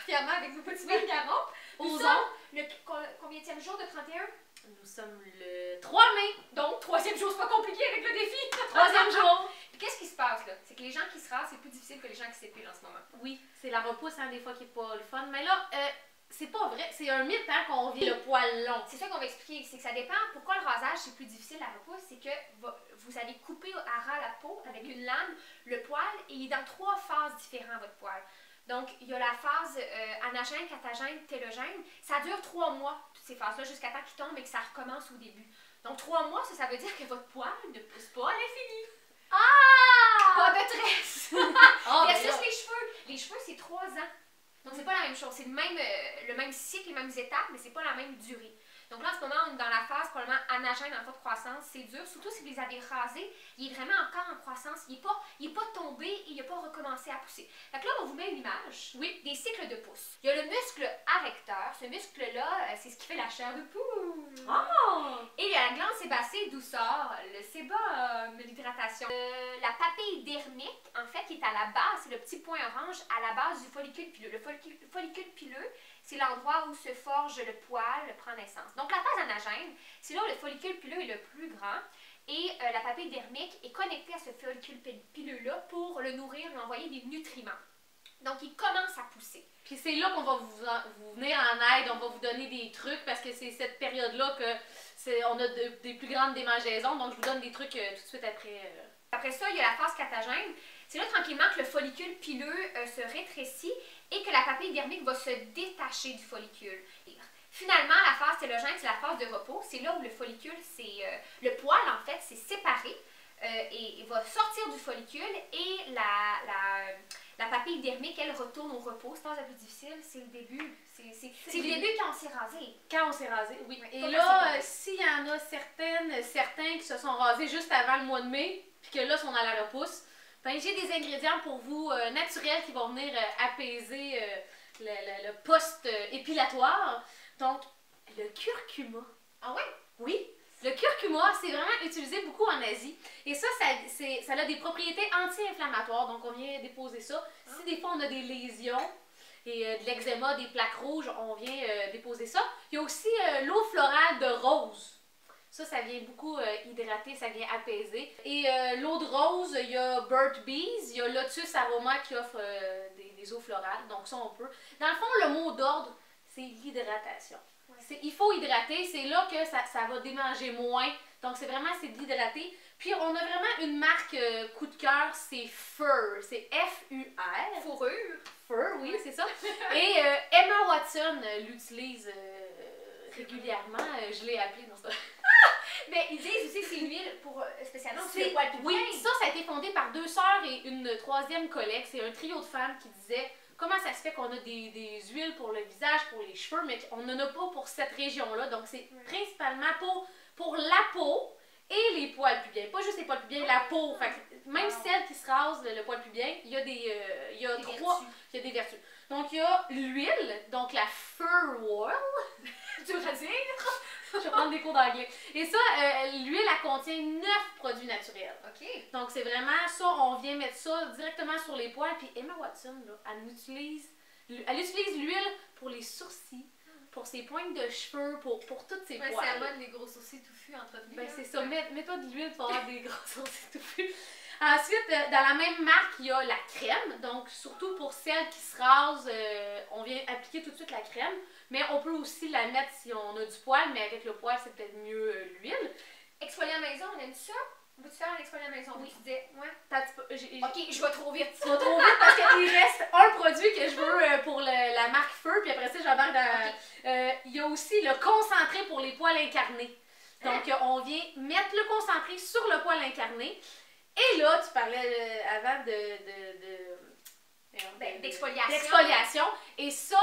Fièrement avec vos petits macarons. Aux Nous sommes le combienième jour de 31? Nous sommes le 3 mai. Donc, troisième jour, c'est pas compliqué avec le défi. Troisième jour. Puis qu'est-ce qui se passe là? C'est que les gens qui se rasent, c'est plus difficile que les gens qui s'épilent en ce moment. Oui, c'est la repousse, hein, des fois, qui est pas le fun. Mais là, c'est pas vrai. C'est un mythe, hein, qu'on vit le poil long. C'est ça qu'on va expliquer. C'est que ça dépend. Pourquoi le rasage, c'est plus difficile la repousse? C'est que vous allez couper à ras la peau avec une lame, le poil, et il est dans 3 phases différentes, votre poil. Donc, il y a la phase anagène, catagène, télogène. Ça dure 3 mois, toutes ces phases-là, jusqu'à temps qu'il tombe et que ça recommence au début. Donc, 3 mois, ça veut dire que votre poil ne pousse pas à l'infini. Ah! Pas de tresse! Oh, Versus les cheveux. Les cheveux, c'est 3 ans. Donc, c'est pas la même chose. C'est le même cycle, les mêmes étapes, mais c'est pas la même durée. Donc là, en ce moment, on est dans la phase probablement anagène en forte croissance. C'est dur, surtout si vous les avez rasés. Il est vraiment encore en croissance. Il n'est pas tombé et il n'a pas recommencé à pousser. Donc là, on vous met une image des cycles de pouce. Il y a le muscle arrecteur. Ce muscle-là, c'est ce qui fait la chair de poule. Oh! Et il y a la glande sébacée d'où sort le sébum, l'hydratation. La papille dermique, en fait, qui est à la base, c'est le petit point orange à la base du follicule pileux. Le follicule pileux, c'est l'endroit où se forge le poil, prend naissance. Donc la phase anagène, c'est là où le follicule pileux est le plus grand et la papille dermique est connectée à ce follicule pileux-là pour le nourrir, lui envoyer des nutriments. Donc il commence à pousser. Puis c'est là qu'on va vous venir en aide, on va vous donner des trucs parce que c'est cette période-là que on a des plus grandes démangeaisons, donc je vous donne des trucs tout de suite après. Après ça, il y a la phase catagène. C'est là tranquillement que le follicule pileux se rétrécit et que la papille dermique va se détacher du follicule. Finalement, la phase télogène, c'est la phase de repos. C'est là où le follicule, le poil en fait, s'est séparé et va sortir du follicule et la papille dermique, elle retourne au repos. C'est pas la plus difficile, c'est le début. C'est le début quand on s'est rasé. Quand on s'est rasé, oui. Ouais, et là, s'il y en a certains qui se sont rasés juste avant le mois de mai, puis que là, sont à la repousse, ben, j'ai des ingrédients pour vous naturels qui vont venir apaiser le post-épilatoire. Donc, le curcuma. Ah ouais? Oui. Le curcuma, c'est vraiment utilisé beaucoup en Asie. Et ça a des propriétés anti-inflammatoires. Donc, on vient déposer ça. Si des fois, on a des lésions et de l'eczéma, des plaques rouges, on vient déposer ça. Il y a aussi l'eau florale de rose. Ça vient beaucoup hydrater, ça vient apaiser. Et l'eau de rose, il y a Burt's Bees, il y a Lotus Aroma qui offre des eaux florales. Donc, ça, on peut. Dans le fond, le mot d'ordre, c'est l'hydratation. Ouais. Il faut hydrater, c'est là que ça va démanger moins. Donc, c'est d'hydrater. Puis, on a vraiment une marque coup de cœur, c'est Fur. C'est F-U-R. Fourrure. Fur, oui, c'est ça. Et Emma Watson l'utilise régulièrement. Je l'ai appelée dans ça. Mais ils disent aussi que c'est une huile pour spécialement aussi le poil pubien. Oui, ça a été fondé par 2 sœurs et une 3e collègue. C'est un trio de femmes qui disait comment ça se fait qu'on a des huiles pour le visage, pour les cheveux, mais qu'on n'en a pas pour cette région-là. Donc, c'est principalement pour la peau et les poils pubiens. Pas juste les poils pubiens, la peau. Fait que même celle qui se rase le poil pubien, il y a il y a des vertus. Donc, il y a l'huile, donc la Fur Oil. Tu vas dire? Je vais prendre des cours d'anglais. Et ça, l'huile, elle contient 9 produits naturels. OK. Donc, c'est vraiment ça, on vient mettre ça directement sur les poils. Puis Emma Watson, là, elle utilise l'huile pour les sourcils, pour ses pointes de cheveux, pour toutes ses poils. C'est la mode, les gros sourcils touffus entretenus. Ben, c'est ça. Mets-toi de l'huile pour avoir des gros sourcils touffus. Ensuite, dans la même marque, il y a la crème. Donc, surtout pour celles qui se rasent, on vient appliquer tout de suite la crème. Mais on peut aussi la mettre si on a du poil, mais avec le poil, c'est peut-être mieux l'huile. Exfoliant maison, on aime ça? On peut-tu faire un exfoliant maison? Oui. Tu disais, ouais. Ok, je vais trop vite. Tu vas trop vite parce qu'il reste un produit que je veux pour la marque Fur, puis après ça, j'embarque dans... il y a aussi le concentré pour les poils incarnés. Donc, on vient mettre le concentré sur le poil incarné. Et là, tu parlais avant d'exfoliation. Et ça,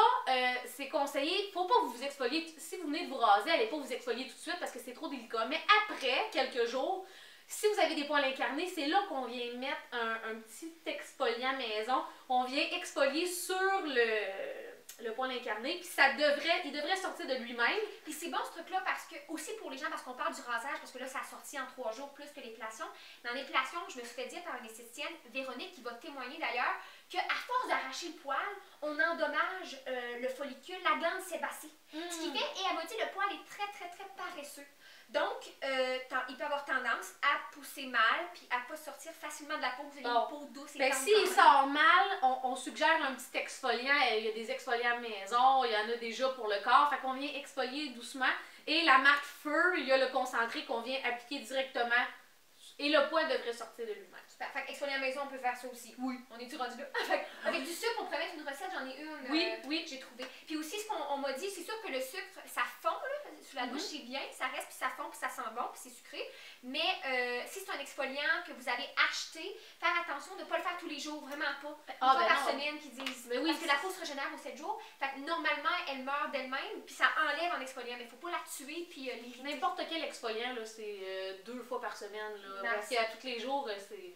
c'est conseillé. Il ne faut pas vous exfolier. Si vous venez de vous raser, allez pas vous exfolier tout de suite parce que c'est trop délicat. Mais après quelques jours, si vous avez des poils incarnés, c'est là qu'on vient mettre un petit exfoliant maison. On vient exfolier sur le le poil incarné, puis il devrait sortir de lui-même. Puis c'est bon ce truc-là parce que, aussi pour les gens, parce qu'on parle du rasage, parce que là, ça a sorti en 3 jours plus que l'épilation. Mais en épilation, je me suis fait dire par une esthéticienne, Véronique, qui va témoigner d'ailleurs, qu'à force d'arracher le poil, on endommage le follicule, la glande sébacée. Ce qui fait, et elle m'a dit, le poil est très, très, très paresseux. Donc, il peut avoir tendance à pousser mal, puis à pas sortir facilement de la peau. Vous avez une peau douce et ben, s'il sort mal, on suggère un petit exfoliant. Il y a des exfoliants maison, il y en a déjà pour le corps. Fait qu'on vient exfolier doucement. Et la marque Feu, il y a le concentré qu'on vient appliquer directement. Et le poil devrait sortir de lui-même. Super. Fait qu'exfolier à la maison, on peut faire ça aussi. Oui. On est-tu rendu là? Avec du sucre, on pourrait mettre une recette, j'en ai une. Oui. J'ai trouvé. Puis aussi, ce qu'on m'a dit, c'est sûr que le sucre, ça fond, là, sous la douche, c'est bien, ça reste, puis ça fond, puis ça sent bon, puis c'est sucré. Mais si c'est un exfoliant que vous avez acheté, faire attention de ne pas le faire tous les jours, vraiment pas. Une fois par semaine, qu'ils disent. Mais oui, parce que la peau se régénère aux 7 jours. Fait que normalement, elle meurt d'elle-même, puis ça enlève en exfoliant. Mais il ne faut pas la tuer, puis l'irriter. N'importe quel exfoliant, là, c'est 2 fois par semaine. Là, parce qu'à tous les jours, c'est.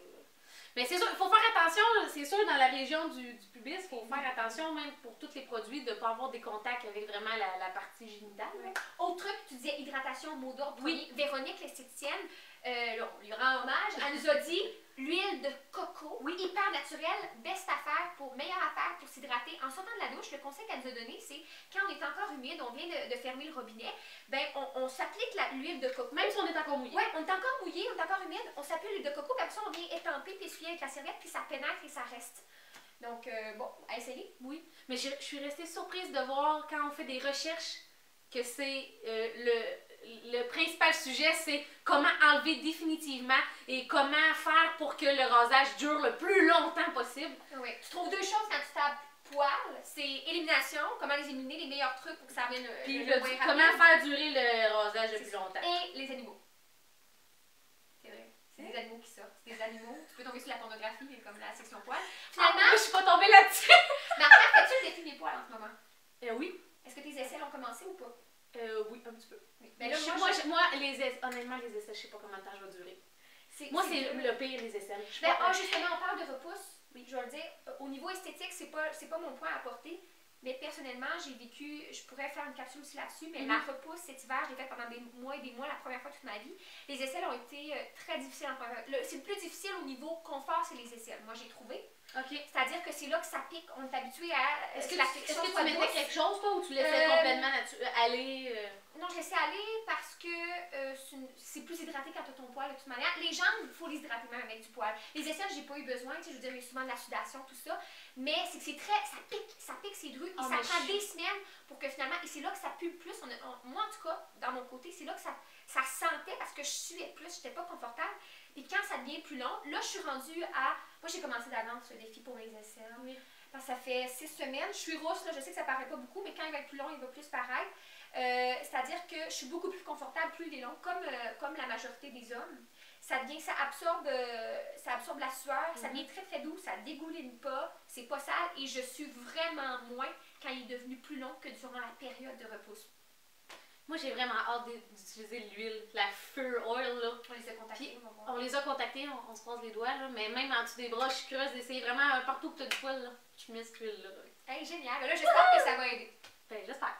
Mais c'est sûr, il faut faire attention, c'est sûr, dans la région du pubis, il faut faire attention, même pour tous les produits, de ne pas avoir des contacts avec vraiment la partie génitale. Ouais. Autre truc, tu disais hydratation, mot d'ordre. Oui. Véronique, l'esthéticienne, là, on lui rend hommage, elle nous a dit l'huile de coco, hyper naturelle, best affaire, meilleure affaire pour s'hydrater. En sortant de la douche, le conseil qu'elle nous a donné, c'est quand on est encore humide, on vient de fermer le robinet, ben on s'applique l'huile de coco. Même si on est encore mouillé. Oui, on est encore mouillé, on est encore humide, on s'applique l'huile de coco, puis après ça, on vient étamper, puis essuyer avec la serviette, puis ça pénètre et ça reste. Donc, bon, à essayer. Oui, mais je suis restée surprise de voir quand on fait des recherches que c'est le principal sujet, c'est comment enlever définitivement et comment faire pour que le rasage dure le plus longtemps possible. Oui. Tu trouves 2 choses quand tu tapes poils, c'est élimination, comment les éliminer, les meilleurs trucs pour que ça revienne puis le moins rapide. comment faire durer le rasage le plus longtemps. Et les animaux. C'est vrai. C'est des animaux qui sortent. C'est des animaux. Tu peux tomber sur la pornographie, mais comme la section poils. Finalement, je suis pas tombée là-dessus. mais en fait, fais-tu le défi des poils en ce moment? Oui. Est-ce que tes essais ont commencé ou pas? Oui, un petit peu. Oui. Ben là, moi, honnêtement, les essais, je sais pas combien de temps je vais durer. C'est le le pire, les essais. justement, on parle de repousse. Oui. Je vais le dire, au niveau esthétique, c'est pas mon point à apporter. Mais personnellement, j'ai vécu, je pourrais faire une capsule aussi là-dessus, mais la repousse cet hiver, j'ai fait pendant des mois et des mois, la première fois de toute ma vie. Les aisselles ont été très difficiles en première fois. C'est le plus difficile au niveau confort, c'est les aisselles. Moi, j'ai trouvé. C'est-à-dire que c'est là que ça pique. On est habitué à. Est-ce que tu mettais quelque chose, toi, ou tu laissais complètement aller? Non, je laissais aller parce que c'est plus hydraté quand tu as ton poil de toute manière. Les jambes, il faut les hydrater même avec du poil. Les aisselles, j'ai pas eu besoin. Je veux dire, il y a souvent de la sudation, tout ça. Mais c'est que c'est très. Ça pique ses drues. Et ça prend des semaines pour que finalement. Et c'est là que ça pue plus. Moi, en tout cas, dans mon côté, c'est là que ça sentait parce que je suais plus. J'étais pas confortable. Et quand ça devient plus long, là, je suis rendue à. Moi, j'ai commencé d'avance le défi pour les aisselles. Oui. Parce que ça fait 6 semaines. Je suis rousse, là. Je sais que ça paraît pas beaucoup, mais quand il va être plus long, il va plus paraître. C'est-à-dire que je suis beaucoup plus confortable plus il est long, comme la majorité des hommes. Ça absorbe la sueur, ça devient très très doux, ça dégouline pas, c'est pas sale et je suis vraiment moins quand il est devenu plus long que durant la période de repousse. Moi, j'ai vraiment hâte d'utiliser l'huile, la Feu Oil, là. On les a contactés. On les a contactés, on se croise les doigts, là. Mais même en dessous des bras, je suis curieuse d'essayer vraiment partout que tu as du poil, là. Je mets cette huile-là. Hey, génial. Là, j'espère que ça va aider. Ben, j'espère.